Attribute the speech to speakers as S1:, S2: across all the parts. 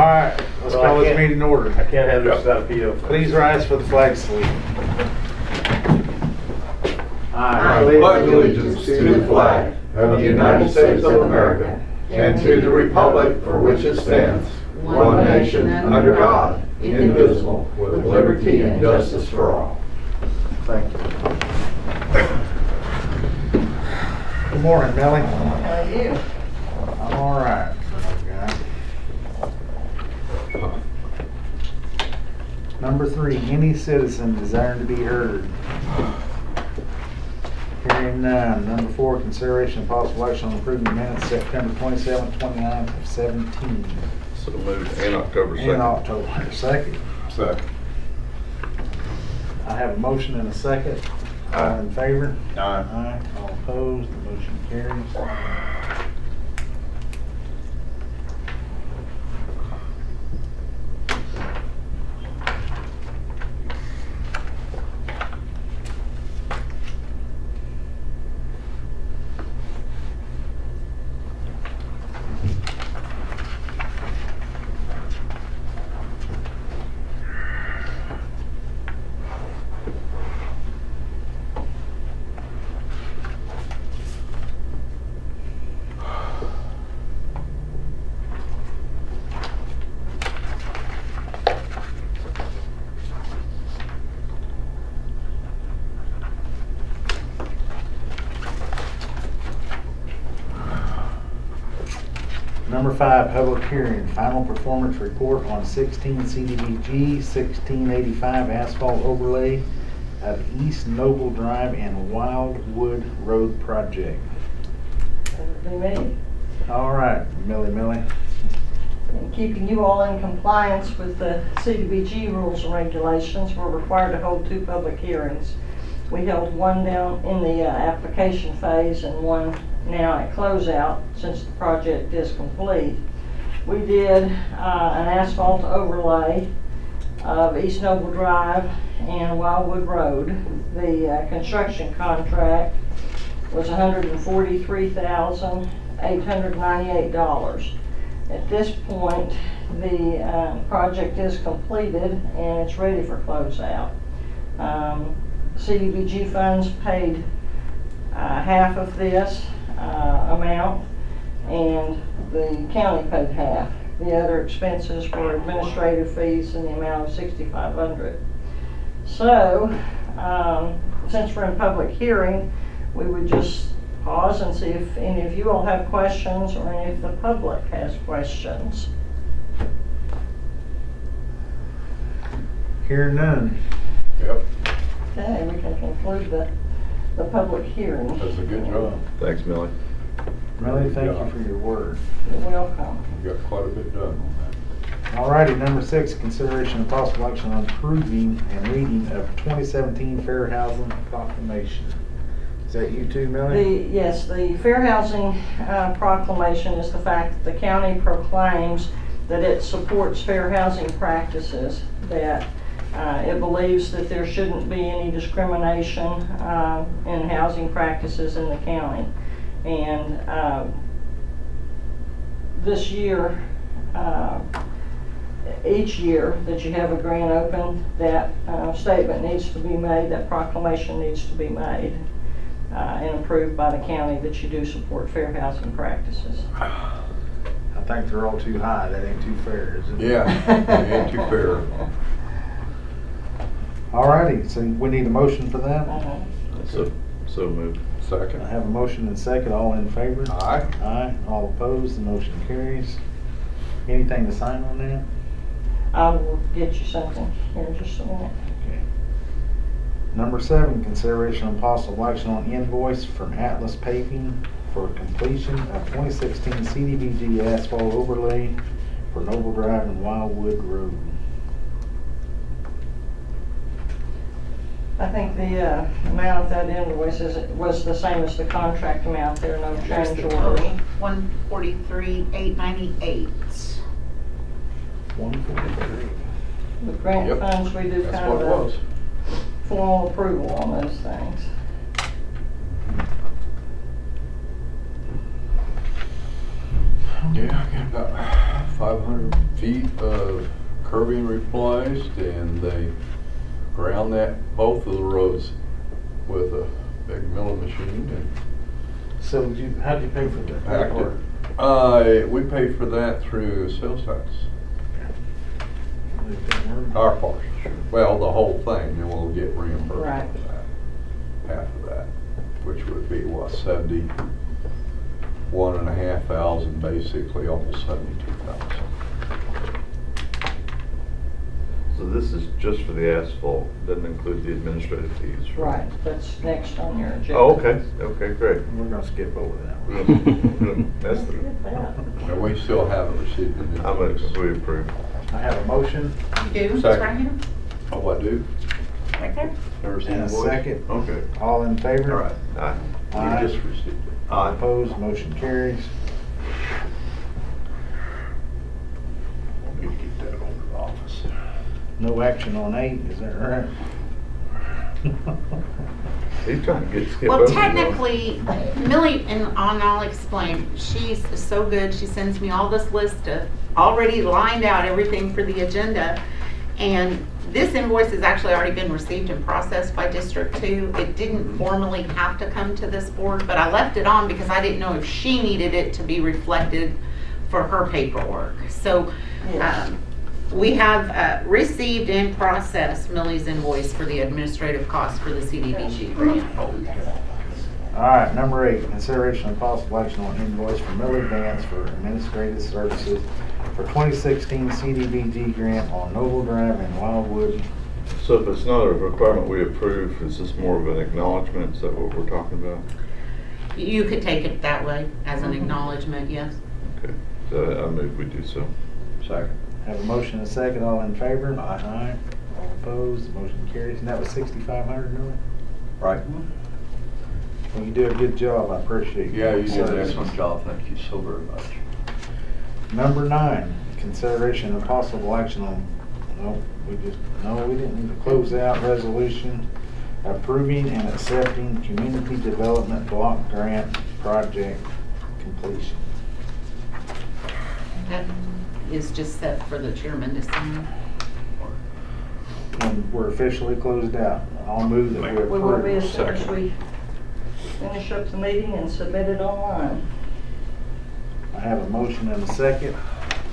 S1: right, let's
S2: Well, I
S1: call this
S2: can't-
S1: meeting in order.
S2: I can't have this without a PO.
S1: Please rise for the flag salute.
S3: I pledge allegiance to the flag of the United States of America and to the republic for which it stands, one nation under God, indivisible, with liberty and justice for all.
S1: Thank you. Good morning, Millie.
S4: How are you?
S1: I'm all right. Number 3, any citizen desiring to be heard. Hearing none. Number 4, consideration of possible action on approving the minutes September 27th, 29th of 17.
S5: So moved, and October 2nd.
S1: And October 2nd.
S5: Second.
S1: I have a motion and a second. All in favor?
S5: Aye.
S1: Aye. All opposed? The motion carries. Number 5, public hearing, final performance report on 16 CDBG 1685 asphalt overlay of East Noble Drive and Wildwood Road project.
S4: That would be me.
S1: All right, Millie.
S4: And keeping you all in compliance with the CDBG rules and regulations, we're required to hold 2 public hearings. We held one down in the application phase and one now at closeout since the project is complete. We did an asphalt overlay of East Noble Drive and Wildwood Road. The construction contract was $143,898. At this point, the project is completed and it's ready for closeout. CDBG funds paid half of this amount, and the county paid half. The other expenses were administrative fees in the amount of $6,500. So, since we're in public hearing, we would just pause and see if any of you all have questions or any of the public has questions.
S1: Hear none.
S5: Yep,
S4: Okay, we can conclude the public hearing.
S5: that's a good job. Thanks, Millie.
S1: Millie, thank you for your work.
S4: You're welcome.
S5: You got quite a bit done on
S1: All righty, number 6, consideration of possible action on approving and reading of 2017 Fair Housing Proclamation. Is that you too, Millie?
S4: Yes, the Fair Housing Proclamation is the fact that the county proclaims that it supports fair housing practices, that it believes that there shouldn't be any discrimination in housing practices in the county. And this year, each year that you have a grant open, that statement needs to be made, that proclamation needs to be made and approved by the county that you do support fair housing practices.
S1: I think they're all too high. That ain't too fair, is it?
S5: that. Yeah, it ain't too fair.
S1: All righty, so we need a motion for that?
S5: So moved.
S1: I
S5: Second.
S1: have a motion and second. All in favor?
S5: Aye.
S1: Aye. All opposed? The motion carries. Anything to sign on that?
S4: I will get you something here in just a minute.
S1: Okay. Number 7, consideration of possible action on invoice from Atlas Paving for completion of 2016 CDBG asphalt overlay for Noble Drive and Wildwood Road.
S4: I think the amount of that invoice was the same as the contract amount. There are no change orders.
S6: 143,898.
S1: 143.
S4: The grant
S5: Yep.
S4: funds, we do
S5: That's
S4: kind
S5: what it
S4: of
S5: was.
S4: formal approval on those things.
S5: Yeah, I got about 500 feet of curbing replaced, and they ground both of the roads with a big milling machine and
S1: So how'd you pay for that?
S5: packed it. We paid for that through sales tax. Our portion. Well, the whole thing, and we'll get reimbursed
S4: Right.
S5: for that. Half of that, which would be what, 71,500, basically, almost 72,000.
S3: So this is just for the asphalt, doesn't include the administrative fees?
S4: Right, that's next on your agenda.
S3: Oh, okay, okay, great.
S1: We're gonna skip over that one.
S3: That's the,
S5: And we still haven't received the
S3: I'm gonna,
S5: invoice.
S3: we approve.
S1: I have a motion
S2: You do, it's
S5: Second.
S2: right here,
S5: Oh, I do?
S2: right there.
S5: There's the
S1: and a
S5: invoice?
S1: second.
S5: Okay.
S1: All in favor?
S5: All right.
S3: Aye.
S1: Aye.
S5: You just received it.
S1: All opposed, motion carries.
S5: Want me to get that over to the office?
S1: No action on 8, is that right?
S3: He's trying to get skip
S2: Well,
S3: over.
S2: technically, Millie, and I'll explain, she's so good, she sends me all this list of already lined out everything for the agenda. And this invoice has actually already been received and processed by District 2. It didn't formally have to come to this board, but I left it on because I didn't know if she needed it to be reflected for her paperwork. So,
S4: Yes.
S2: we have received and processed Millie's invoice for the administrative costs for the CDBG grant.
S1: All right, number 8, consideration of possible action on invoice from Millie Vance for administrative services for 2016 CDBG grant on Noble Drive in Wildwood.
S3: So if it's not a requirement we approve, is this more of an acknowledgement? Is that what we're talking about?
S2: You could take it that way, as an acknowledgement, yes.
S3: Okay, so I move we do so.
S5: Second.
S1: Have a motion and a second, all in favor? Aye. All opposed, motion carries. And that was 6,500, Millie?
S5: Right.
S1: Well, you do a good job, I appreciate it.
S5: Yeah, you did an excellent job. Thank you so very much.
S1: Number 9, consideration of possible action on, we didn't need to close out resolution approving and accepting community development block grant project completion.
S2: That is just set for the chairman to sign.
S1: And we're officially closed out. I'll move that we
S4: We will be
S1: approve.
S4: as soon as we finish up the meeting and submit it online.
S1: I have a motion and a second.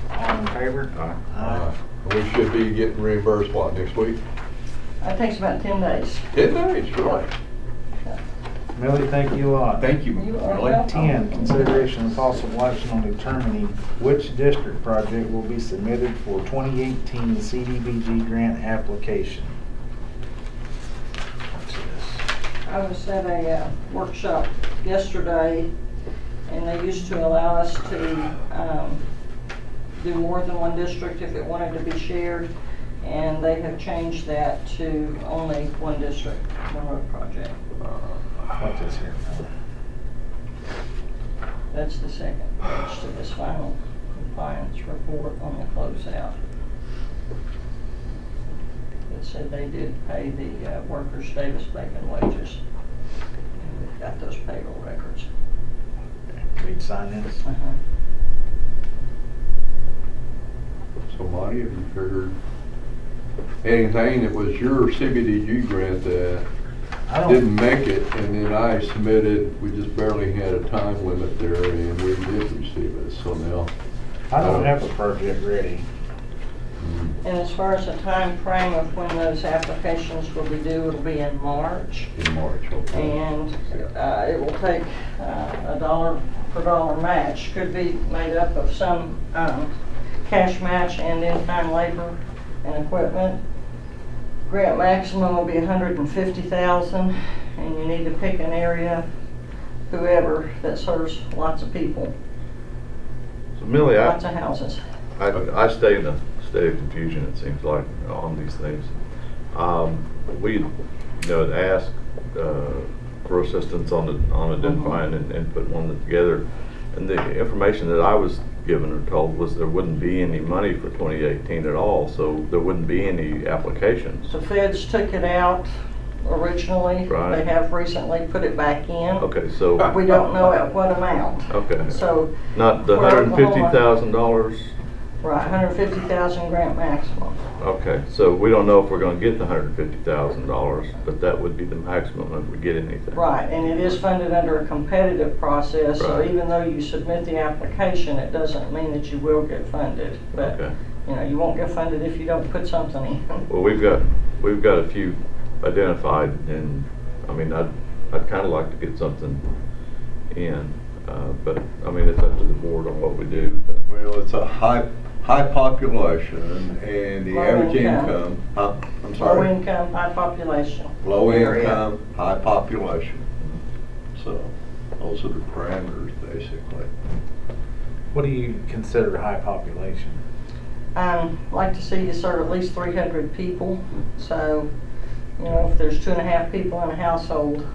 S1: All in favor?
S3: Aye.
S5: We should be getting reimbursed, what, next week?
S4: It takes about 10 days.
S5: 10 days, really?
S1: Millie, thank you a lot.
S5: Thank you.
S4: You are
S5: Millie.
S4: welcome.
S1: 10, consideration of possible action on determining which district project will be submitted for 2018 CDBG grant application. What's this?
S4: I was at a workshop yesterday, and they used to allow us to do more than one district if it wanted to be shared, and they have changed that to only one district, one road project.
S1: What's this here?
S4: That's the second page to this final compliance report on the closeout. It said they did pay the workers Davis-Bacon wages. And we've got those payroll records.
S1: We'd sign this.
S5: So Monty, have you figured anything that was your CBDG grant that
S1: I
S5: didn't
S1: don't,
S5: make it, and then I submitted, we just barely had a time limit there, and we did receive it, so now.
S1: I don't have a project ready.
S4: And as far as the time frame of when those applications will be due, it'll be in March.
S5: In March, okay.
S4: And it will take a dollar per dollar match. Could be made up of some cash match and in-kind labor and equipment. Grant maximum will be $150,000, and you need to pick an area, whoever, that serves lots of people,
S3: So Millie,
S4: lots of houses.
S3: I stay in a state of confusion, it seems like, on these things. We, ask for assistance on identifying and putting one together. And the information that I was given or told was there wouldn't be any money for 2018 at all, so there wouldn't be any applications.
S4: The feds took it out originally.
S3: Right.
S4: They have recently put it back in.
S3: Okay, so,
S4: We don't know at what amount.
S3: okay.
S4: So
S3: Not the
S4: for Oklahoma-
S3: $150,000?
S4: Right, 150,000 grant maximum.
S6: Okay, so we don't know if we're gonna get the $150,000, but that would be the maximum if we get anything.
S4: Right, and it is funded under a competitive process, so
S6: Right.
S4: even though you submit the application, it doesn't mean that you will get funded. But,
S6: Okay.
S4: you know, you won't get funded if you don't put something in.
S6: Well, we've got a few identified, and, I mean, I'd kinda like to get something in, but, I mean, it's up to the board on what we do, but.
S3: Well, it's a high population and the
S4: Low
S3: average
S4: income.
S3: income, I'm
S4: Low
S3: sorry,
S4: income, high population.
S3: low
S4: area.
S3: income, high population. So those are the parameters basically.
S1: What do you consider high population?
S4: Like to see you serve at least 300 people. So, you know, if there's 2.5 people in a household,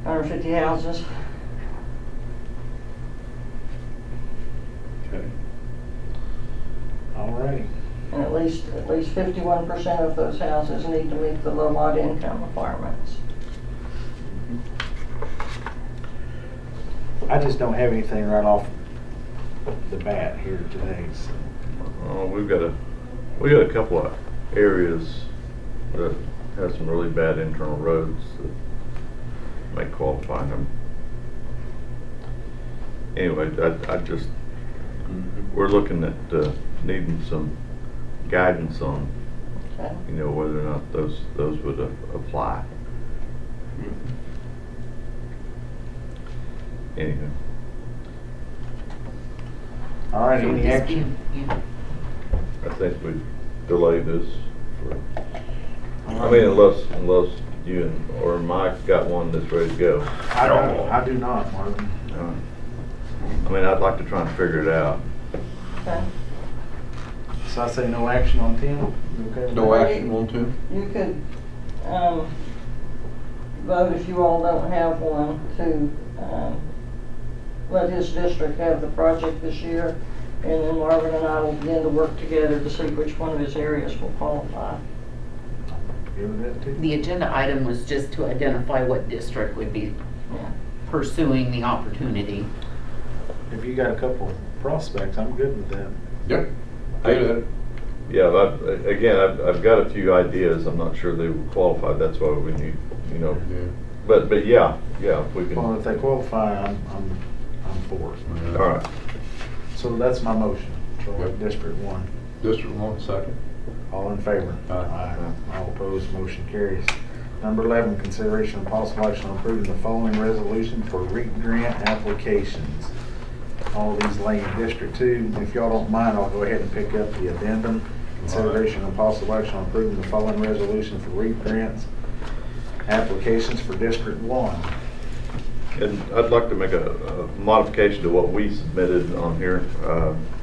S4: 150 houses.
S3: Okay.
S1: All right.
S4: And at least 51% of those houses need to meet the low lot income requirements.
S1: I just don't have anything right off the bat here today, so.
S6: We got a couple of areas that have some really bad internal roads that may qualify them. Anyway, I just, we're looking at needing some guidance on,
S4: Okay.
S6: you know, whether or not those would apply. Anyway,
S1: All right,
S2: So
S1: any
S2: this
S1: action?
S6: I think we delay this for,
S1: All
S6: I
S1: right.
S6: mean, unless you or Mike got one that's ready to go.
S1: I do not, Marvin.
S6: I mean, I'd like to try and figure it out.
S4: Okay.
S1: So I say no action on 10? You okay with
S5: No
S1: that?
S5: action on 10?
S4: You could vote, if you all don't have one, to let his district have the project this year, and then Marvin and I will begin to work together to see which one of his areas will qualify.
S1: Give it that too.
S2: The agenda item was just to identify what district would be
S4: Yeah.
S2: pursuing the opportunity.
S1: If you got a couple prospects, I'm good with that.
S5: Yep. Good at it.
S6: Yeah, I've got a few ideas. I'm not sure they would qualify. That's why we need, you know,
S5: Yeah.
S6: but yeah, we can.
S1: Well, if they qualify, I'm for it.
S6: All right.
S1: So that's my motion for
S5: Yep.
S1: District 1.
S5: District 1, second.
S1: All in favor?
S5: Aye.
S1: All opposed, motion carries. Number 11, consideration of possible action on approving the following resolution for REAP grant applications. All these lay in District 2. If y'all don't mind, I'll go ahead and pick up the addendum. Consideration of possible action on approving the following resolution for REAP grants applications for District 1.
S6: And I'd like to make a modification to what we submitted on here.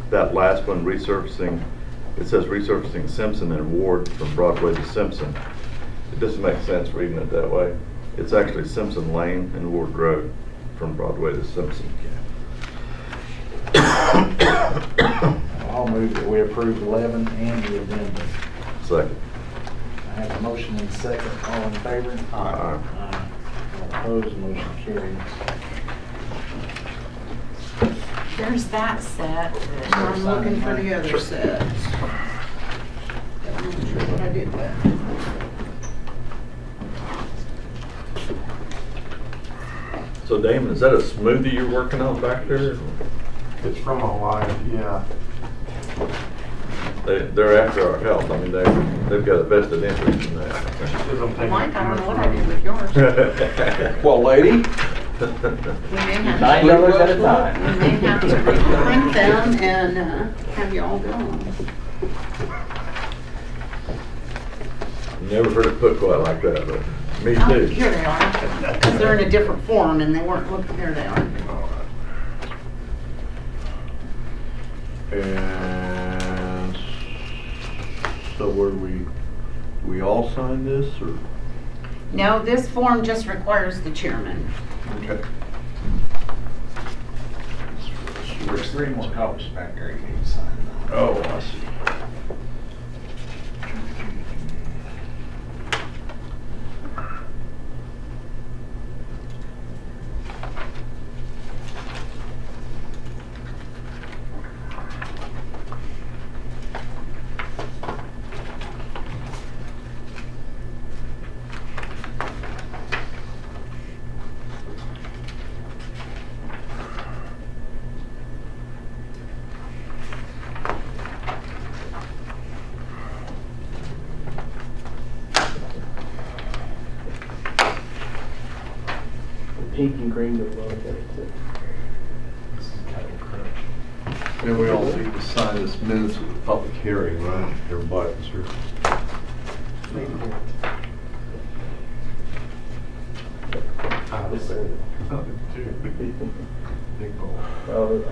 S6: That last one, resurfacing, it says resurfacing Simpson and Ward from Broadway to Simpson. It doesn't make sense reading it that way. It's actually Simpson Lane and Ward Road from Broadway to Simpson.
S1: I'll move that we approve 11 and the addendum.
S6: Second.
S1: I have a motion and a second. All in favor?
S6: Aye.
S1: Aye. All opposed, motion carries.
S2: There's that set, and I'm looking for the other set. I'm not sure what I did with.
S6: So Damon, is that a smoothie you're working on back there?
S7: It's from my wife, yeah.
S6: They're after our help. I mean, they've got a vested interest in that.
S7: She says I'm taking
S2: Mike, I don't
S7: too
S2: know
S7: much
S2: what I did
S7: from
S2: with yours.
S5: Well, lady,
S2: We may have
S5: $9 at a
S2: we
S5: time.
S2: may have to print them and have you all go.
S6: Never heard it put quite like that, but me
S2: Oh,
S6: too.
S2: here they are, because they're in a different form and they weren't looking, here they are.
S3: And so where do we all sign this or?
S2: No, this form just requires the chairman.
S3: Okay.
S1: There's 3 more copies back there you need to sign.
S3: Oh, I see.
S8: pink and green go well with it too.
S5: And we all need to sign this minutes of the public hearing, right? Everybody, sir.
S7: Big bowl.
S8: Oh,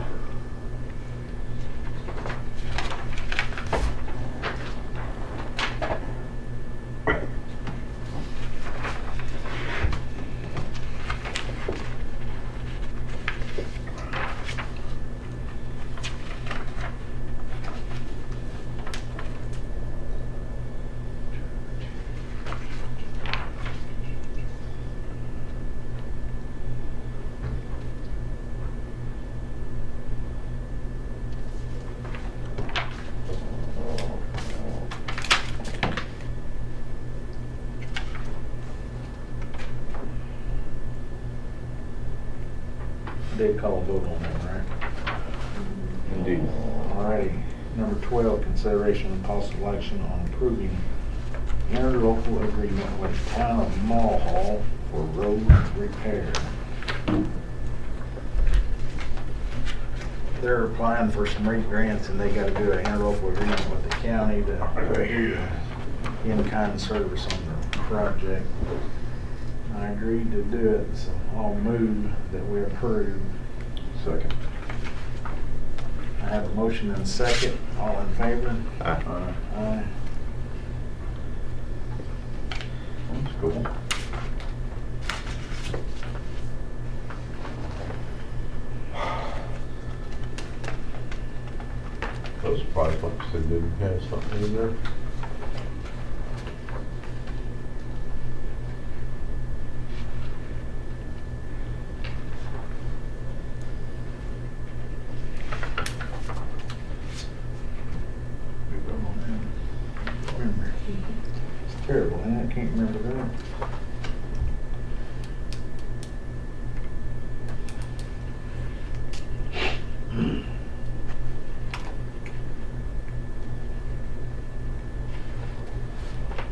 S1: Did call a vote on that, right?
S6: Indeed.
S1: Alrighty. Number 12, consideration and possible action on approving interlocal agreement with the town of Mulhall for road repair. They're applying for some REAP grants and they gotta do an interlocal agreement with the county to do the in-kind service on the project. I agreed to do it, so I'll move that we approve.
S5: Second.
S1: I have a motion and a second. All in favor?
S6: Aye.
S1: Aye.
S5: That's cool. Those probably folks that didn't have something in there.
S1: Remember. It's terrible, huh? I can't remember that.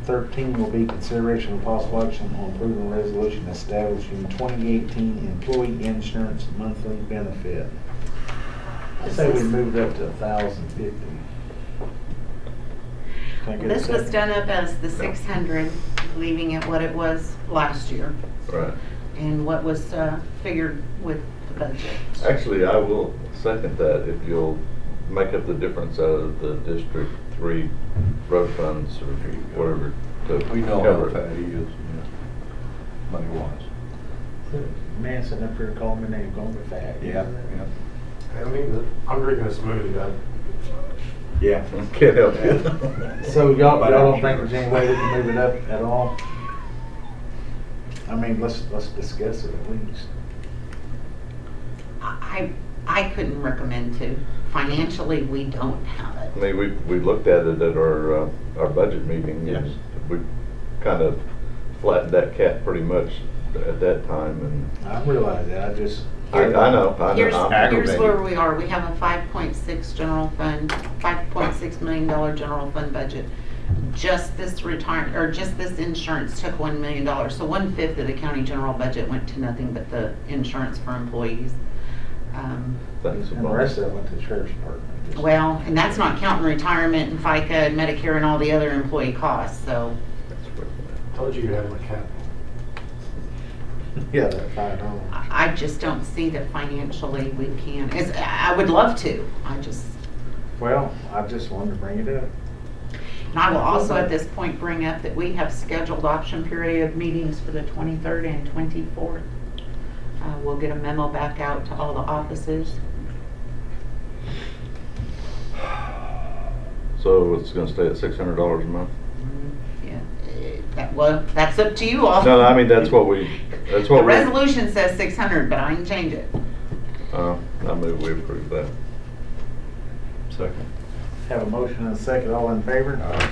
S1: Thirteen will be consideration of possible action on approving a resolution establishing 2018 employee insurance monthly benefit. I say we moved up to 1,050. Can I get a
S2: This was
S1: second?
S2: done up as the 600, leaving it what it was last year,
S6: Right.
S2: and what was figured with the budget.
S6: Actually, I will second that if you'll make up the difference out of the District 3 road funds or whatever to
S5: We know
S6: cover
S5: how
S6: it.
S5: fat he is, money wise.
S1: Man sitting up here calling me name, calling me fat.
S5: Yeah.
S7: I mean, I'm drinking a smoothie,
S5: Yeah.
S6: Can't help it.
S1: So y'all don't think there's any way we can move it up at all? I mean, let's discuss it at least.
S2: I couldn't recommend to. Financially, we don't have
S6: I
S2: it.
S6: mean, we looked at it at our budget meeting.
S5: Yes.
S6: And we kind of flattened that cat pretty much at that time, and
S1: I realize that, I just.
S6: I know.
S2: Here's
S6: I'm
S2: where
S6: aggravated.
S2: we are. We have a 5.6 general fund, $5.6 million general fund budget. Just this just this insurance took $1 million. So 1/5 of the county general budget went to nothing but the insurance for employees.
S6: Thanks a
S1: And the
S6: bunch.
S1: rest of it went to the sheriff's department. Just-
S2: Well, and that's not counting retirement and FICA and Medicare and all the other employee costs, so.
S7: Told you you'd have my cat.
S1: Yeah, that $5.
S2: I just don't see that financially we can. I would love to.
S1: Well, I just wanted to bring it up.
S2: And I will also at this point bring up that we have scheduled option period meetings for the 23rd and 24th. We'll get a memo back out to all the offices.
S6: So it's gonna stay at $600 a month?
S2: Yeah, well, that's up to you all.
S6: No, I mean, that's what we.
S2: The resolution says 600, but I can change it.
S6: I move we approve that.
S5: Second.
S1: Have a motion and a second, all in favor? Aye.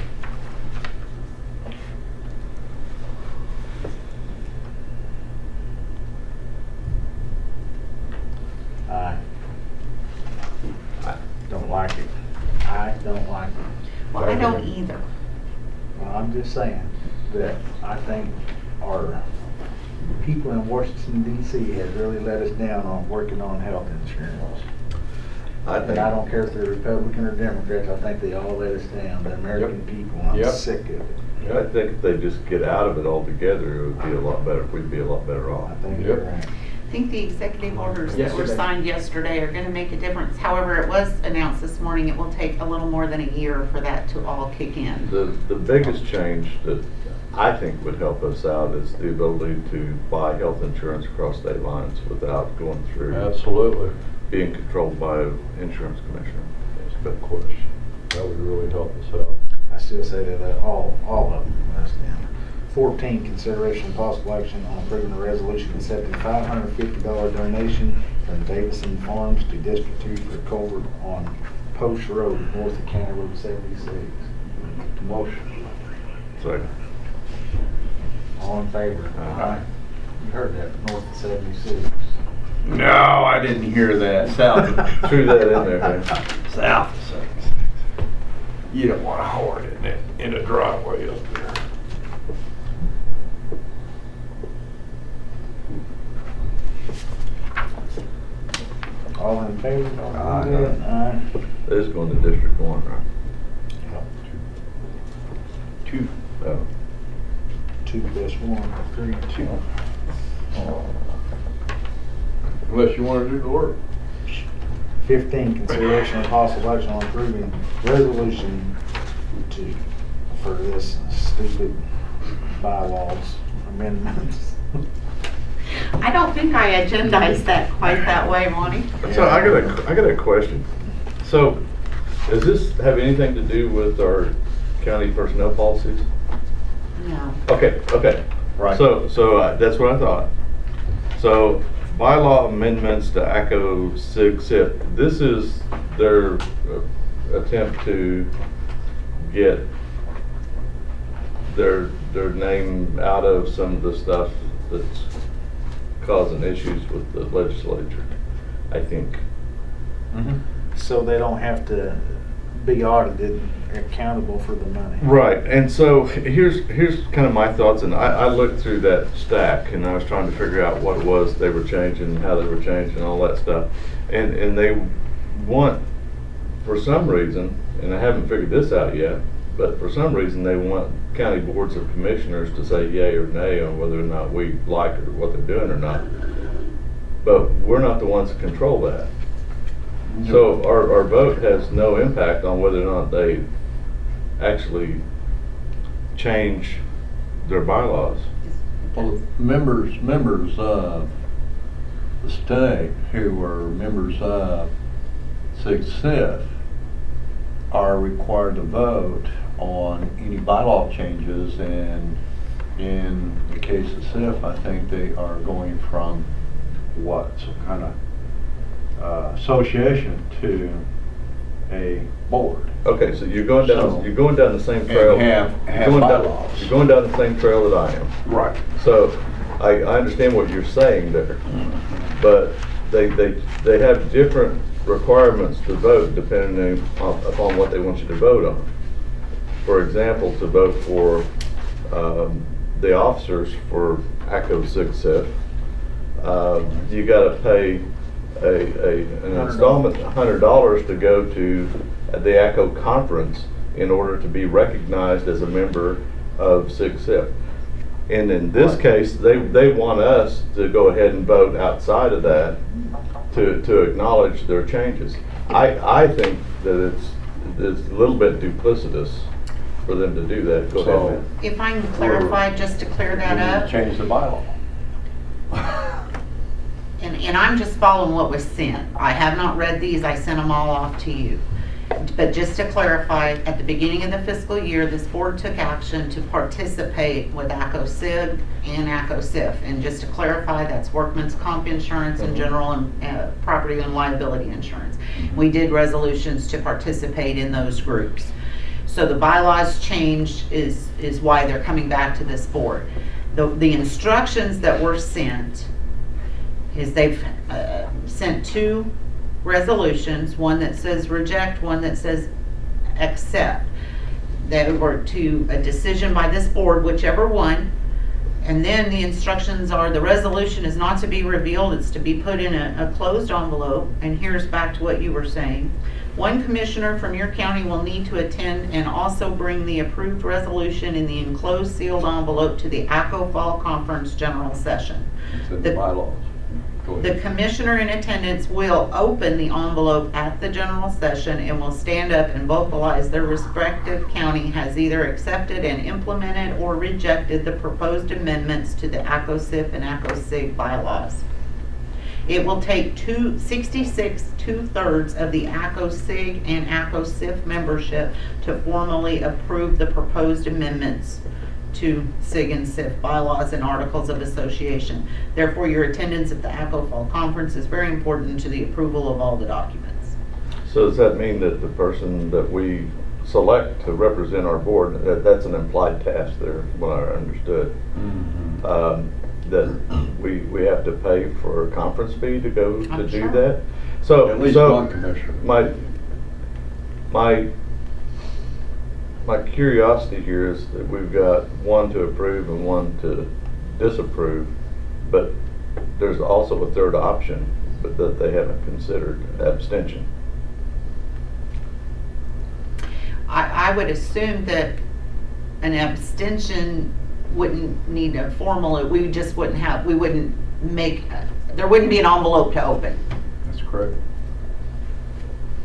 S6: Aye.
S1: Don't like it. I don't like it.
S2: Well, I don't either.
S1: Well, I'm just saying that I think our people in Washington DC have really let us down on working on health insurance. And I don't care if they're Republican or Democrats, I think they all let us down, the American people, and I'm
S5: Yep.
S1: sick of it.
S6: I think if they just get out of it altogether, it would be a lot better, we'd be a lot better off.
S1: I think
S5: Yep.
S1: you're right.
S2: I think the executive orders that were
S8: Yesterday.
S2: signed yesterday are gonna make a difference. However, it was announced this morning, it will take a little more than a year for that to all kick in.
S6: The biggest change that I think would help us out is the ability to buy health insurance across state lines without going through
S5: Absolutely.
S6: being controlled by an insurance commissioner.
S5: That's a good question. That would really help us out.
S1: I still say that all of them, that's them. 14, consideration and possible action on approving a resolution accepting $550 donation from Davison Farms to District 2 for a culvert on Post Road, north of County Road 76.
S5: Motion.
S6: Second.
S1: All in favor?
S6: Aye.
S1: You heard that, north of 76.
S9: No, I didn't hear that. South of,
S6: Threw that in there, man.
S9: south of 76. You don't want to hoard it in a driveway up there.
S1: All in favor?
S9: Aye.
S1: Aye.
S6: That is going to District 1, right?
S9: Two.
S6: Oh.
S1: 2 plus 1, 3, 2.
S5: Unless you want to do the work.
S1: 15, consideration and possible action on approving resolution for this stupid bylaws amendments.
S2: I don't think I agendized that quite that way, Monty.
S6: So I got a question. So, does this have anything to do with our county personnel policies?
S2: No.
S6: Okay.
S1: Right.
S6: So that's what I thought. So, bylaw amendments to ACO SIG SIP. This is their attempt to get their name out of some of the stuff that's causing issues with the legislature, I think.
S1: So they don't have to be audited, accountable for the money.
S6: Right, and so here's kind of my thoughts, and I looked through that stack, and I was trying to figure out what it was they were changing, how they were changing, all that stuff. And they want, for some reason, and I haven't figured this out yet, but for some reason they want county boards of commissioners to say yay or nay on whether or not we like or what they're doing or not. But we're not the ones that control that. So our vote has no impact on whether or not they actually change their bylaws.
S5: Well, members of the state who are members of SIG SIF are required to vote on any bylaw changes, and in the case of SIF, I think they are going from some kind of association to a board.
S6: Okay, so you're going down the same
S5: And
S6: trail.
S5: have
S6: You're going down-
S5: bylaws.
S6: You're going down the same trail that I am.
S9: Right.
S6: So I understand what you're saying there, but they have different requirements to vote depending upon what they want you to vote on. For example, to vote for the officers for ACO SIG SIF, you got to pay an installment, $100 to go to the ACO conference in order to be recognized as a member of SIG SIF. And in this case, they want us to go ahead and vote outside of that to acknowledge their changes. I think that it's a little bit duplicitous for them to do that. Go ahead, man.
S2: If I can clarify, just to clear that up,
S5: Change the bylaw.
S2: and I'm just following what was sent. I have not read these, I sent them all off to you. But just to clarify, at the beginning of the fiscal year, this board took action to participate with ACO SIG and ACO SIF. And just to clarify, that's workman's comp insurance and general and property and liability insurance. We did resolutions to participate in those groups. So the bylaws changed is why they're coming back to this board. The instructions that were sent is they've sent 2 resolutions, one that says reject, one that says accept. They were to a decision by this board, whichever one, And then the instructions are, the resolution is not to be revealed, it's to be put in a closed envelope. And here's back to what you were saying. One commissioner from your county will need to attend and also bring the approved resolution in the enclosed sealed envelope to the ACO Fall Conference General Session.
S5: It's in
S2: The-
S5: the bylaws. Go
S2: The
S5: ahead.
S2: commissioner in attendance will open the envelope at the general session and will stand up and vocalize their respective county has either accepted and implemented or rejected the proposed amendments to the ACO-CIF and ACO-SIG bylaws. It will take 66 2/3 of the ACO-SIG and ACO-CIF membership to formally approve the proposed amendments to SIG and SIF bylaws and articles of association. Therefore, your attendance at the ACO Fall Conference is very important to the approval of all the documents.
S6: So does that mean that the person that we select to represent our board, that's an implied task there, what I understood?
S5: Mhm.
S6: That we have to pay for a conference fee to go to
S2: I'm
S6: do
S2: sure.
S6: that? So,
S5: At least
S6: so
S5: one commissioner.
S6: my curiosity here is that we've got one to approve and one to disapprove, but there's also a third option, but that they haven't considered, abstention.
S2: I would assume that an abstention wouldn't need a formal, we just wouldn't have, we wouldn't make, there wouldn't be an envelope to open.
S5: That's correct.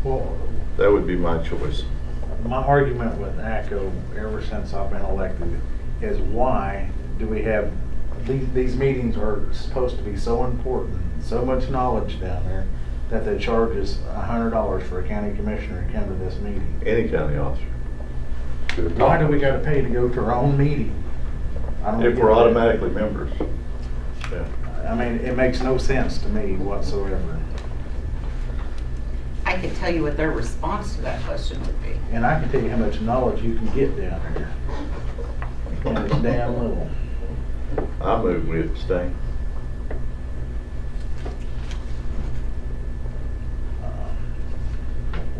S1: Well,
S6: That would be my choice.
S1: my argument with ACO ever since I've been elected is why do we have, these meetings are supposed to be so important, so much knowledge down there, that they charge us $100 for a county commissioner to come to this meeting?
S6: Any county officer.
S1: Why do we gotta pay to go to our own meeting? I don't
S6: If
S1: get
S6: we're
S1: that.
S6: automatically members. Yeah.
S1: I mean, it makes no sense to me whatsoever.
S2: I could tell you what their response to that question would be.
S1: And I can tell you how much knowledge you can get down there. And it's damn little.
S6: I move we abstain.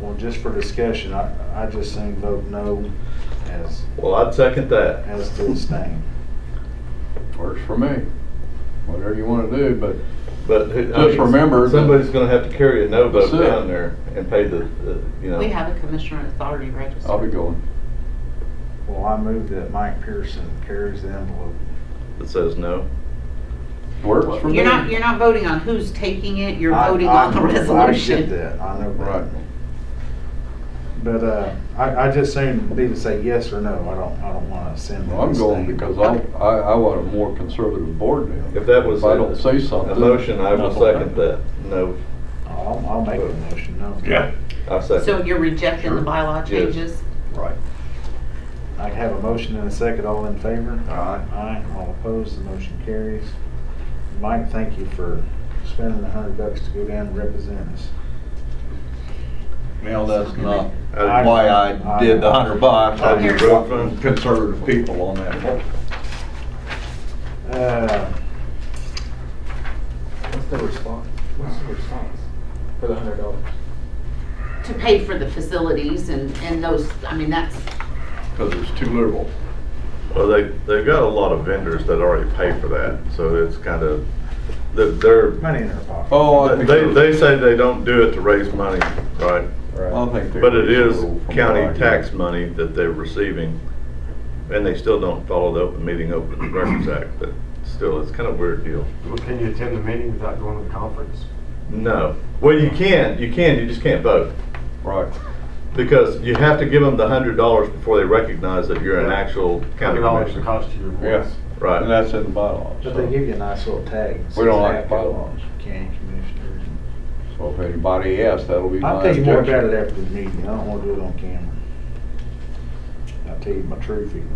S1: Well, just for discussion, I just think vote no as
S6: Well, I'd second that.
S1: to abstain.
S5: Works for me. Whatever you want to do, but
S6: But
S5: Just remember that-
S6: somebody's gonna have to carry a no vote
S5: That's it.
S6: down there and pay the, you know.
S2: We have a commissioner authority register.
S5: I'll be going.
S1: Well, I move that Mike Pearson carries the envelope.
S6: That says no.
S5: Works for me.
S2: You're not voting on who's taking it, you're
S1: I-
S2: voting
S1: I-
S2: on the
S1: I get
S2: resolution.
S1: that, I know that.
S5: Right.
S1: But, I just seem to need to say yes or no. I don't wanna send
S5: Well, I'm
S1: this
S5: going
S1: thing.
S5: because I want a more conservative board now.
S6: If that was
S5: If I don't say something.
S6: a motion, I will
S5: that's what
S6: second that. No,
S1: I'll make a motion, no.
S6: I second.
S2: So you're rejecting the
S5: Sure.
S2: bylaw
S6: Yes.
S2: changes?
S5: Right.
S1: I have a motion and a second, all in favor?
S5: Aye.
S1: Aye, all opposed, the motion carries. Mike, thank you for spending $100 to go down and represent us.
S5: Well, that's not
S6: I-
S5: why I did the $100.
S6: Out of your
S5: I
S6: road fund?
S5: conservative people on that board.
S8: What's the response? What's the response for the $100?
S2: To pay for the facilities and those, I mean, that's,
S5: Because it's too liberal.
S6: Well, they've got a lot of vendors that already pay for that, so it's kind of, they're,
S1: Money in their pocket.
S5: Oh, I think.
S6: they say they don't do it to raise money, right?
S5: I think they're
S6: But it is
S5: reasonable from
S6: county
S5: what I
S6: tax
S5: hear.
S6: money that they're receiving, and they still don't follow the Open Meeting Open Records Act, but still, it's kind of a weird deal.
S7: Well, can you attend the meeting without going to the conference?
S6: No. Well, you just can't vote.
S5: Right.
S6: Because you have to give them the $100 before they recognize that you're an actual county
S7: $100
S6: commissioner.
S7: cost you your
S5: Yeah.
S7: voice.
S6: Right.
S5: And that's in the bylaws.
S1: But
S5: so.
S1: they give you a nice little tag.
S5: We don't like
S1: Says
S5: bylaws.
S1: County commissioners.
S5: So if anybody asks, that'll be my
S1: I'll tell you more about
S5: objection.
S1: it after the meeting. I don't wanna do it on camera. I'll tell you my true feelings.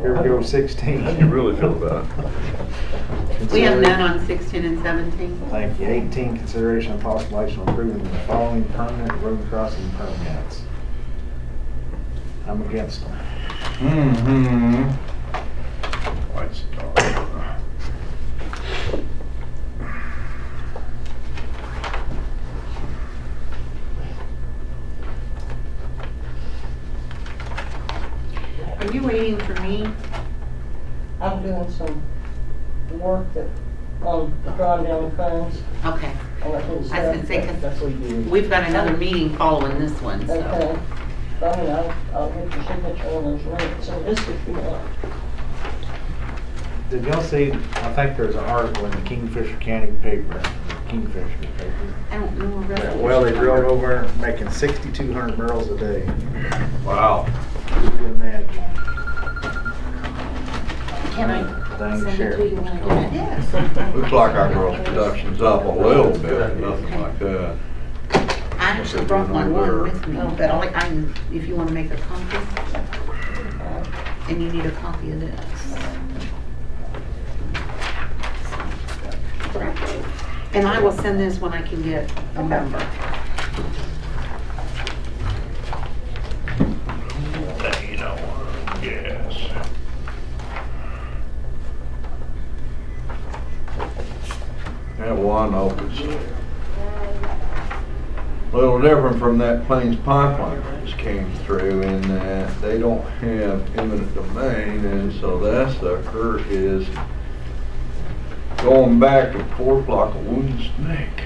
S1: Here we go, 16.
S6: How do you really feel about it?
S2: we have none on 16 and 17.
S1: Thank you. 18, consideration of possible action on approving the following permanent road crossing permits. I'm against them.
S5: Mm-hmm. White Star.
S2: Are you waiting for me?
S4: I'm doing some work that, on drawing down the funds.
S2: Okay.
S4: All that good
S2: I was
S4: stuff.
S2: gonna say, 'cause
S8: That's what you do.
S2: we've got another meeting following this one, so.
S4: Okay. So, I mean, I'll get your signature on those minutes, so this if you want.
S1: Did y'all see, I think there's an article in the Kingfisher County paper, Kingfisher paper.
S2: I don't know the rest of
S1: Well, they
S2: it.
S1: drilled over making 6,200 barrels a day.
S5: Wow.
S1: You can imagine.
S2: Can I
S1: Dang
S2: send it
S1: sheriff.
S2: to you when I get it? Yes.
S5: Looks like our gross production's up a little bit, nothing like that.
S2: I actually brought my one with me, but if you wanna make a copy, and you need a copy of this. And I will send this when I can get a number.
S5: You know, yes. Yeah, well, I know it's a little different from that Plains pipeline that just came through in that they don't have eminent domain, and so that sucker is going back and forth like a wooden snake.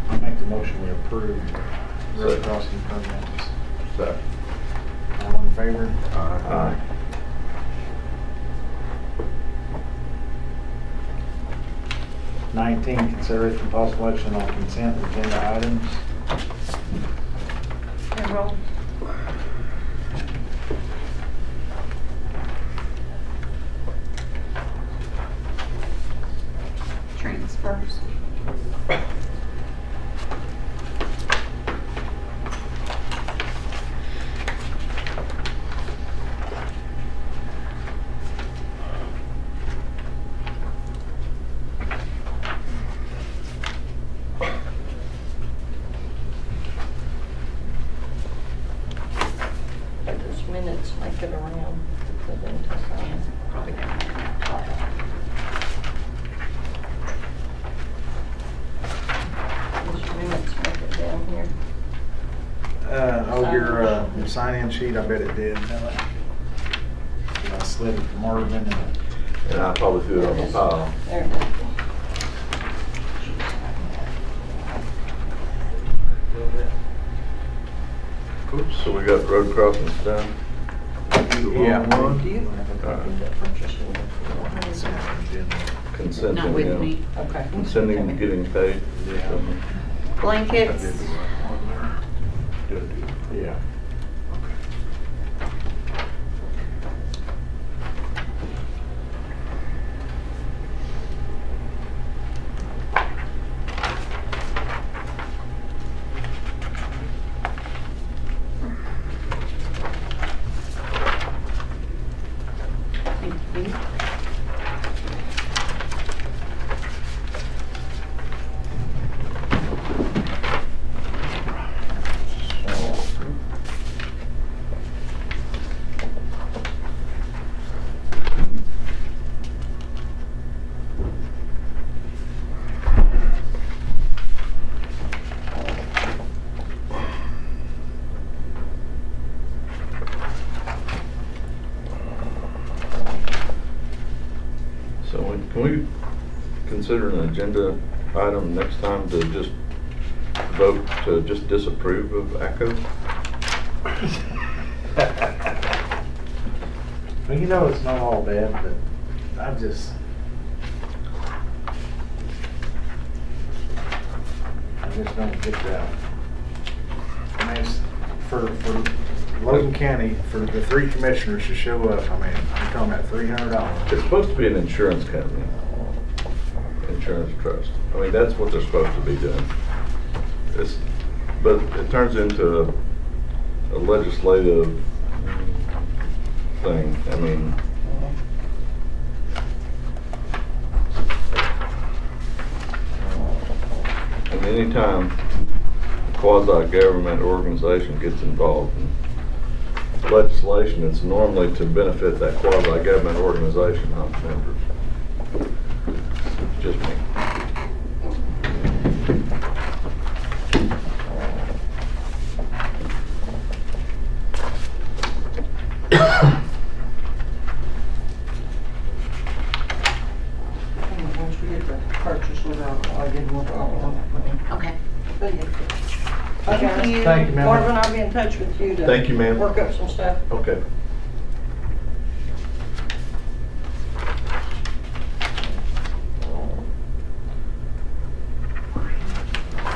S1: I make the motion we approve road crossing permits.
S5: So,
S1: All in favor?
S5: Aye.
S1: 19, consideration possible action on consent agenda items.
S2: Payroll. Transfers.
S4: Those minutes make it around. Put them to sign.
S2: Probably down there.
S4: Those minutes make it down here.
S1: Your sign-in sheet, I bet it did. I slid it from Marvin and
S6: And I probably threw it on the pile.
S4: There it is.
S6: So we got road crossings done?
S1: Yeah.
S4: Do you have a copy of that purchase order?
S6: Consenting,
S2: Not with
S6: yeah.
S2: me.
S4: Okay.
S6: Consenting and getting paid.
S1: Yeah.
S2: Blankets.
S1: Yeah.
S2: Thank you.
S6: So can we consider an agenda item next time to just vote to just disapprove of ACO?
S1: Well, you know, it's not all bad, but I just don't get that. I mean, it's for Logan County, for the 3 commissioners to show up, I mean, I'm talking about $300.
S6: It's supposed to be an insurance company, insurance trust. I mean, that's what they're supposed to be doing. But it turns into a legislative thing. I mean, and anytime a quasi-government organization gets involved in legislation, it's normally to benefit that quasi-government organization, not members. Just me.
S4: Bye, guys.
S2: Thank you.
S1: Thank you, ma'am.
S4: Marvin, I'll be in touch with you to
S6: Thank you, ma'am.
S4: work up some stuff.
S6: Okay.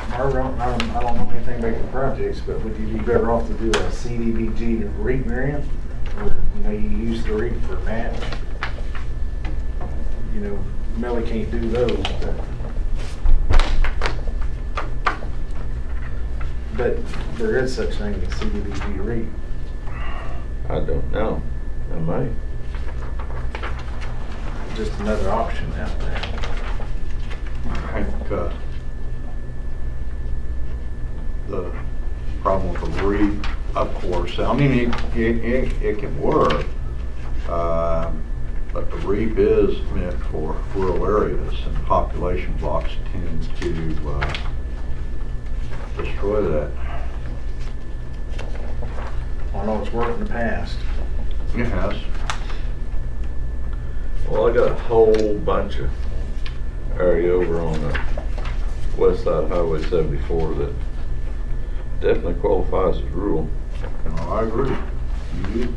S1: Marvin, I don't know anything about your projects, but would you be better off to do a CDBG REAP variant? Where, you know, you use the REAP for match? You know, Melly can't do those, but there is such thing as CDBG REAP.
S6: I don't know. I might.
S1: Just another option out there.
S5: I think, the problem with the REAP, of course, I mean, it can work, but the REAP is meant for rural areas, and population blocks tend to destroy that.
S1: I know it's worked in the past.
S5: It has.
S6: Well, I got a whole bunch of area over on the west side of Highway 74 that definitely qualifies as rural.
S5: No, I agree. You do.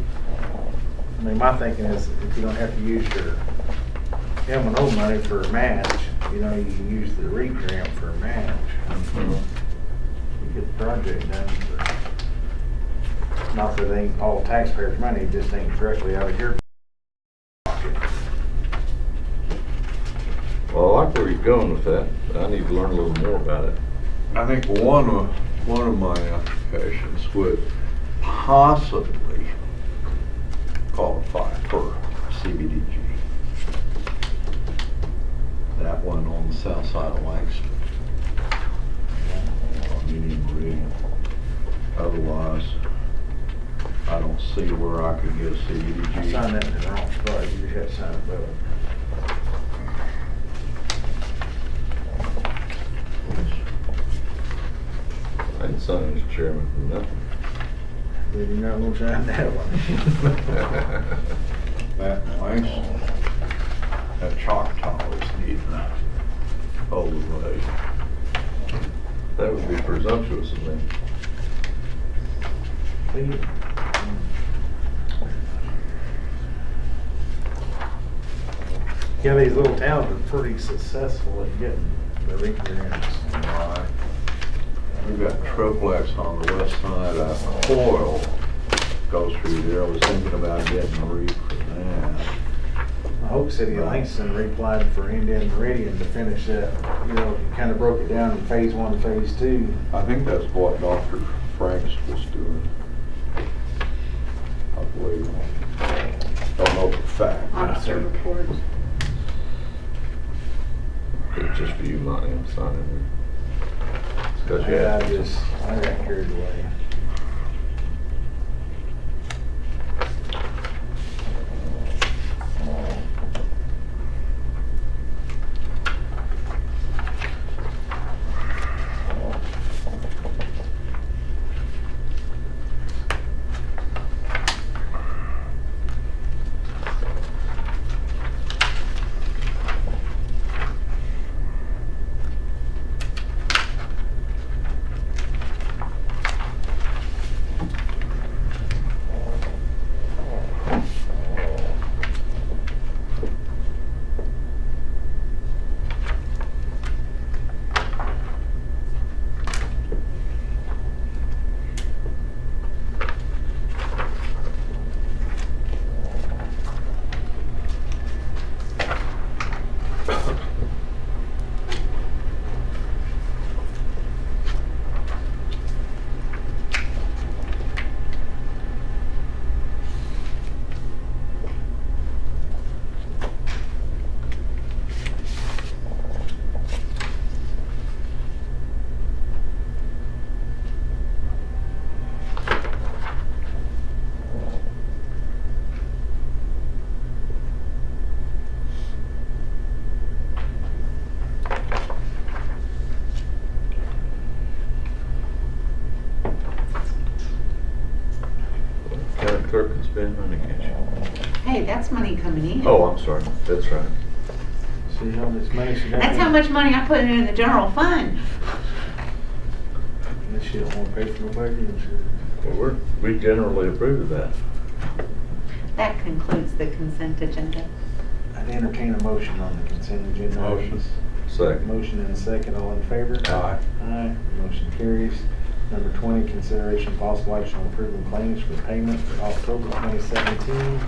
S1: I mean, my thinking is if you don't have to use your M&O money for a match, you know, you can use the REAP grant for a match. You get the project done. Not that it ain't all taxpayers' money, it just ain't directly out of your pocket.
S6: Well, I like where you're going with that, but I need to learn a little more about it.
S5: I think one of my applications would possibly qualify for CBDG. That one on the south side of Langston. Medium Meridian. Otherwise, I don't see where I could get a CBDG.
S1: Sign that in the wrong spot, you just have to sign it both.
S6: I didn't sign as chairman for nothing.
S1: Then you're not gonna sign that one.
S5: That in Langston. That Choctaw is needing a overlay.
S6: That would be presumptuous of me.
S1: Yeah, these little towns are pretty successful at getting the REAP grants.
S5: Right. We've got triplex on the west side of Coyle goes through there. I was thinking about getting a REAP for that.
S1: I hope City of Langston replied for Indian Meridian to finish that. You know, kind of broke it down in phase 1 and phase 2.
S5: I think that's what Dr. Franks was doing. I believe. Don't know for fact.
S2: Officer reports.
S6: It's just for you, Monty, I'm signing it. It's 'cause you
S1: Yeah,
S6: asked me.
S1: I got carried away.
S6: County clerk can spend money, can't you?
S2: Hey, that's money coming in.
S6: Oh, I'm sorry, that's right.
S1: See how much money she got?
S2: That's how much money I put in the general fund.
S1: This she'll don't wanna pay for nobody insurance.
S6: Well, we generally approve of that.
S2: That concludes the consent agenda.
S1: I'd entertain a motion on the consent agenda.
S5: Motion.
S6: Second.
S1: Motion and a second, all in favor?
S5: Aye.
S1: Aye, motion carries. Number 20, consideration of possible action on approving claims for payment for October 2017.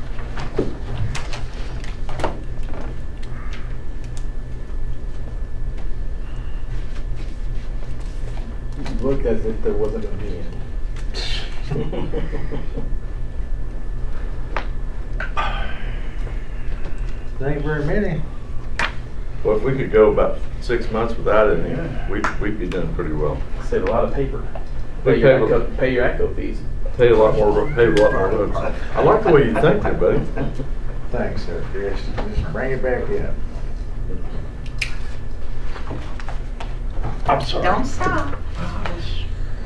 S8: Look as if there wasn't a me.
S1: There ain't very many.
S6: Well, if we could go about 6 months without it, we'd be doing pretty well.
S8: Save a lot of paper.
S6: We
S8: Pay your ACO fees.
S6: pay a lot more roads. I like the way you think there, buddy.
S1: Thanks, sir, Chris. Just bring it back in.
S5: I'm sorry.
S2: Don't stop.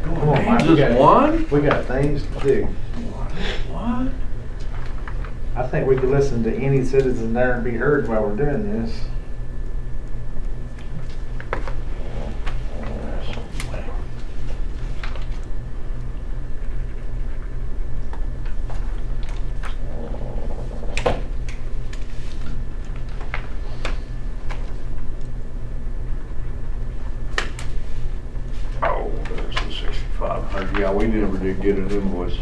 S1: Come on, Mike, we
S5: Just
S1: got-
S5: one?
S1: We got things to do.
S5: What?
S1: I think we could listen to any citizen there and be heard while we're doing this.
S5: Oh, there's the 6,500. Yeah, we never did get an invoice.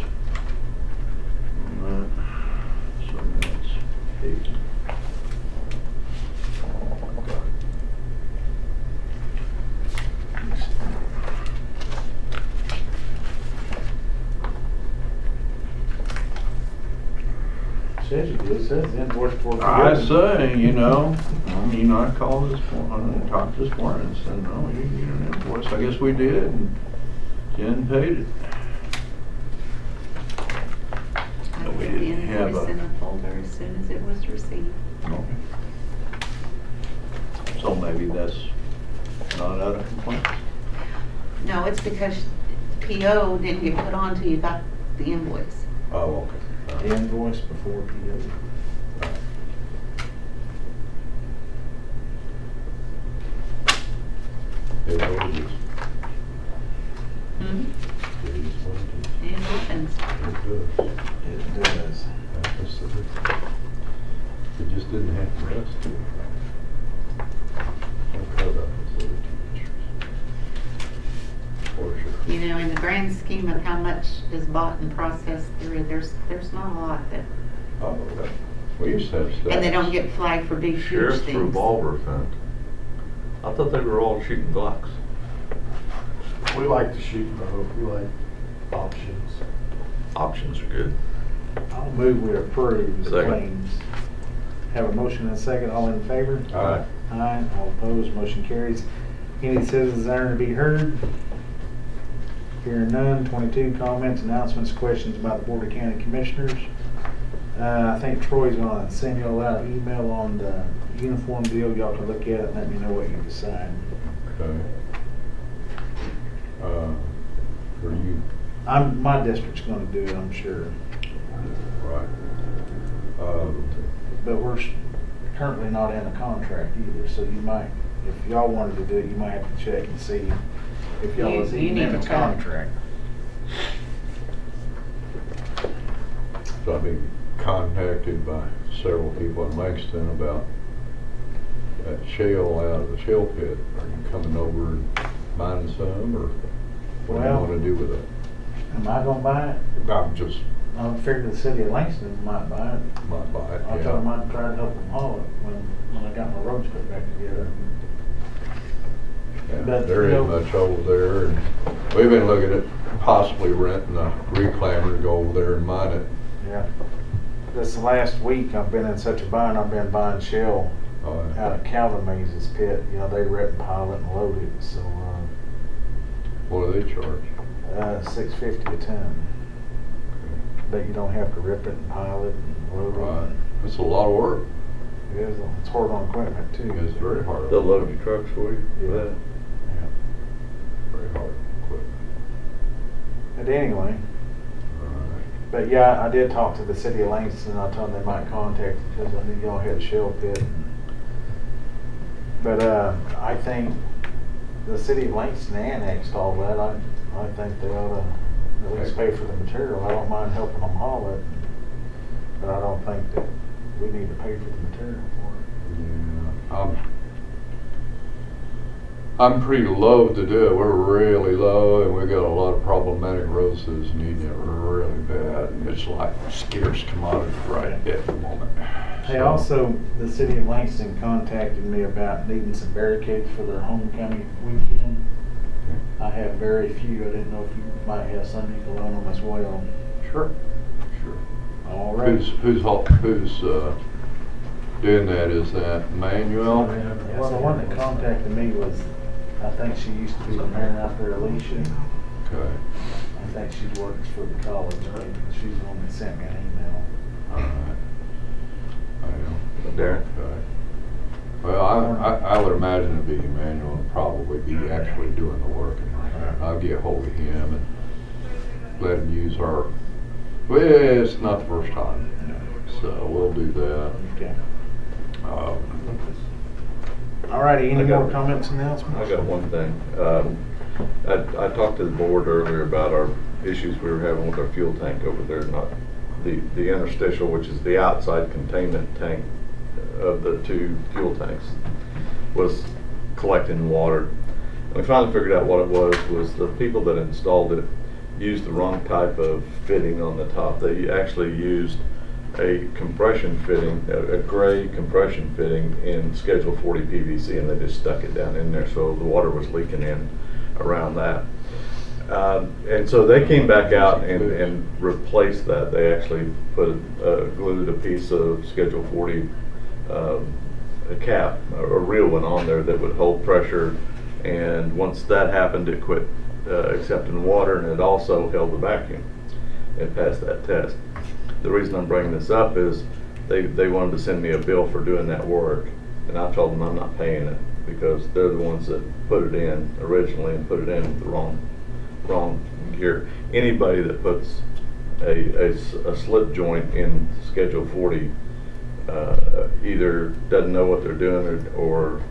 S5: on that. So that's 8.
S1: Says you do, it says invoice for.
S5: I say, you know, I mean, I called this morning and talked this morning and said, no, you need an invoice. I guess we did, and Jen paid it.
S2: I
S5: No, we
S2: put the
S5: didn't have
S2: invoice
S5: a-
S2: in the folder as soon as it was received.
S5: Okay. So maybe that's not out of compliance.
S2: No, it's because PO didn't get put on till you got the invoice.
S5: Oh, okay.
S1: The invoice before PO.
S5: It always
S2: Hmm?
S5: is what it
S2: It happens.
S5: is.
S1: It does.
S5: It just didn't happen to us. For sure.
S2: You know, in the grand scheme of how much is bought and processed through, there's not a lot that,
S5: Oh, okay. We used to have staff.
S2: and they don't get flagged for big, huge
S6: Sheriff's
S2: things.
S6: revolver fund. I thought they were all shooting Glocks.
S7: We like to shoot both. We like options.
S6: Options are good.
S1: I'll move we approve the
S6: Second.
S1: claims. Have a motion and a second, all in favor?
S5: Aye.
S1: Aye, all opposed, motion carries. Any citizens desiring to be heard? Hearing none. 22, comments, announcements, questions about the Board of County Commissioners. I think Troy's gonna send you all out an email on the uniform deal. Y'all can look at it and let me know what you decide.
S5: Okay. For you,
S1: My district's gonna do it, I'm sure.
S5: right.
S1: But we're currently not in a contract either, so you might, if y'all wanted to do it, you might have to check and see if y'all
S2: You-
S1: was
S2: you
S1: even
S2: need
S1: in a
S2: to check.
S1: contract.
S5: So I've been contacted by several people in Langston about that shale out of the shale pit. Are you coming over and buying some, or what do you
S1: Well-
S5: want to do with it?
S1: Am I gonna buy it?
S5: I'm just,
S1: I figured the city of Langston might buy it.
S5: might buy it,
S1: I
S5: yeah.
S1: told them I'd try to help them haul it when I got my roads put back together.
S5: Yeah,
S1: But,
S5: there
S1: you
S5: ain't
S1: know-
S5: much over there, and we've been looking at possibly renting a reclaimer to go over there and mine it.
S1: Yeah. This last week, I've been in such a bind, I've been buying shell out of Calvin Mays' pit. You know, they rip and pile it and load it, so,
S5: What do they charge?
S1: $6.50 a ton. But you don't have to rip it and pile it and load
S5: Right,
S1: it.
S5: it's a lot of work.
S1: It is, it's hard on equipment too.
S5: It's very hard.
S6: They'll load your trucks for you for
S1: Yeah.
S6: that.
S1: Yeah.
S5: Very hard equipment.
S1: But anyway,
S5: Right.
S1: but yeah, I did talk to the city of Langston. I told them they might contact you because I knew y'all had a shell pit. But I think the city of Langston annexed all that. I think they ought to at least pay for the material. I don't mind helping them haul it, but I don't think that we need to pay for the material for it.
S9: Yeah, I'm pretty loath to do it. We're really low, and we got a lot of problematic roads that's needing it really bad. And it's like scarce commodity right at the moment.
S1: Hey,
S9: So-
S1: also, the city of Langston contacted me about needing some barricades for their homecoming weekend. I have very few. I didn't know if you might have some you can loan them as well.
S9: Sure, sure.
S1: All right.
S9: Who's doing that? Is that Manuel?
S1: Well, the one that contacted me was, I think she used to be the mayor out there, Alicia.
S9: Okay.
S1: I think she works for the college. Maybe. She's the one that sent me an email.
S9: All right.
S6: Darren?
S9: Okay. Well, I would imagine it'd be Emmanuel would probably be actually doing the work. And I'll get hold of him and let him use our, well, it's not the first time. So we'll do that.
S1: Okay.
S9: Um,
S1: All righty, any
S6: I got-
S1: more comments, announcements?
S6: I got one thing. I talked to the board earlier about our issues we were having with our fuel tank over there, not the interstitial, which is the outside containment tank of the two fuel tanks, was collecting water. And we finally figured out what it was the people that installed it used the wrong type of fitting on the top. They actually used a compression fitting, a gray compression fitting in Schedule 40 PVC, and they just stuck it down in there, so the water was leaking in around that. And so they came back out and replaced that. They actually glued a piece of Schedule 40 a cap, a real one on there that would hold pressure, and once that happened, it quit accepting water, and it also held the vacuum. It passed that test. The reason I'm bringing this up is they wanted to send me a bill for doing that work, and I told them I'm not paying it because they're the ones that put it in originally and put it in with the wrong gear. Anybody that puts a slip joint in Schedule 40 either doesn't know what they're doing or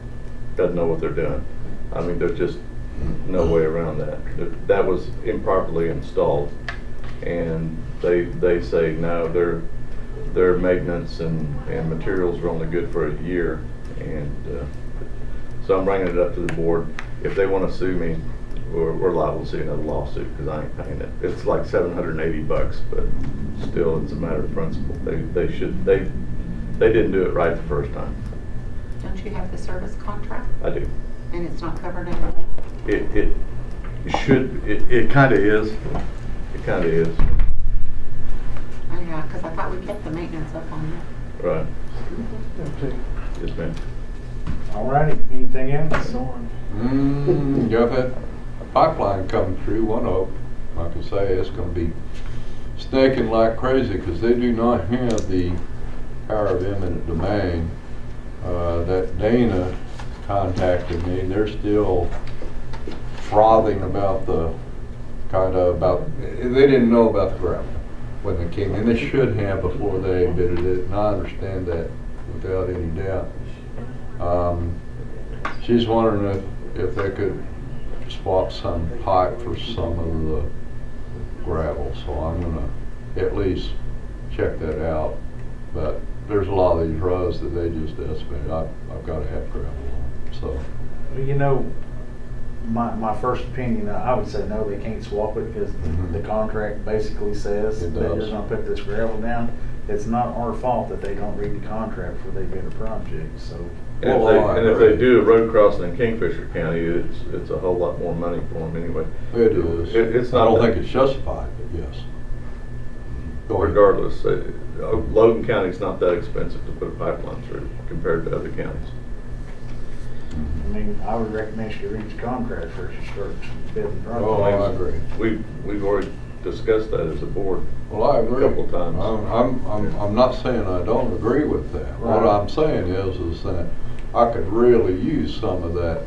S6: doesn't know what they're doing. I mean, there's just no way around that. That was improperly installed, and they say no, their maintenance and materials are only good for a year, and so I'm bringing it up to the board. If they want to sue me, we're liable to see another lawsuit because I ain't paying it. It's like $780, but still, it's a matter of principle. They didn't do it right the first time.
S2: Don't you have the service contract?
S6: I do.
S2: And it's not covered under that?
S6: It kind of is. It kind of is.
S2: Oh, yeah, because I thought we kept the maintenance up on that.
S6: Right. Yes, ma'am.
S1: All righty, anything else?
S9: Got that pipeline coming through One Oak. Like I say, it's gonna be snaking like crazy because they do not have the power of eminent domain. That Dana contacted me. They're still frothing about they didn't know about the gravel when they came in. They should have before they admitted it, and I understand that without any doubt. She's wondering if they could swap some pipe for some of the gravel, so I'm gonna at least check that out. But there's a lot of these roads that they just estimate I've got to have gravel on, so.
S1: Well, you know, my first opinion, I would say no, they can't swap it because the contract basically says
S9: It
S1: that you're
S9: does.
S1: gonna put this gravel down. It's not our fault that they don't read the contract before they bid a project, so.
S6: And if they do a road crossing in Kingfisher County, it's a whole lot more money for them anyway.
S9: It is.
S6: It's
S9: I
S6: not
S9: don't
S6: that-
S9: think it's justified, but yes. Go ahead.
S6: Regardless, Logan County's not that expensive to put a pipeline through compared to other counties.
S1: I mean, I would recommend you read the contract first you start bidding projects.
S9: Oh, I agree.
S6: We've already discussed that as a board.
S9: Well, I agree.
S6: A couple of times.
S9: I'm not saying I don't agree with that. What
S1: Right.
S9: I'm saying is that I could really use some of that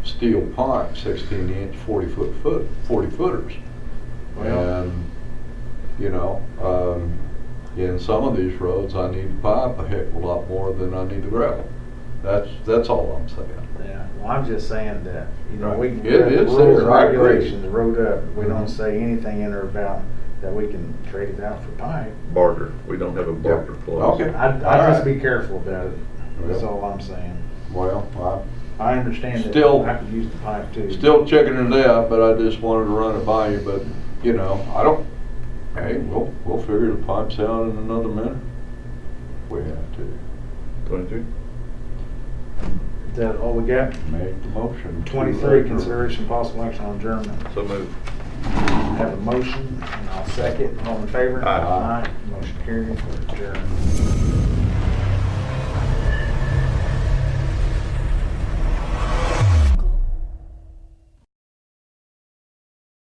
S9: steel pipe, 16-inch, 40-footers.
S1: Well-
S9: And, you know, in some of these roads, I need the pipe a heck of a lot more than I need the gravel. That's all I'm saying.
S1: Yeah, well, I'm just saying that, you know, we can
S9: It
S1: have the
S9: is
S1: rules
S9: there,
S1: and
S9: I agree.
S1: regulations wrote up. We don't
S9: Mhm.
S1: say anything in there about that we can trade it out for pipe.
S6: Barter, we don't have a barter clause.
S9: Okay.
S1: I'd
S9: All
S1: just
S9: right.
S1: be careful about it. That's
S9: Well.
S1: all I'm saying.
S9: Well,
S1: I understand that
S9: Still-
S1: I could use the pipe too.
S9: still checking it out, but I just wanted to run it by you, but, you know, hey, we'll figure the pipes out in another minute. We have to
S6: 23?
S1: Is that all we got?
S9: make the motion. to
S1: 23,
S9: adjourn.
S1: consideration possible action on adjournment.
S6: So moved.
S1: Have a motion, and I'll second. All in favor?
S6: Aye.
S1: Motion carries. We're adjourned.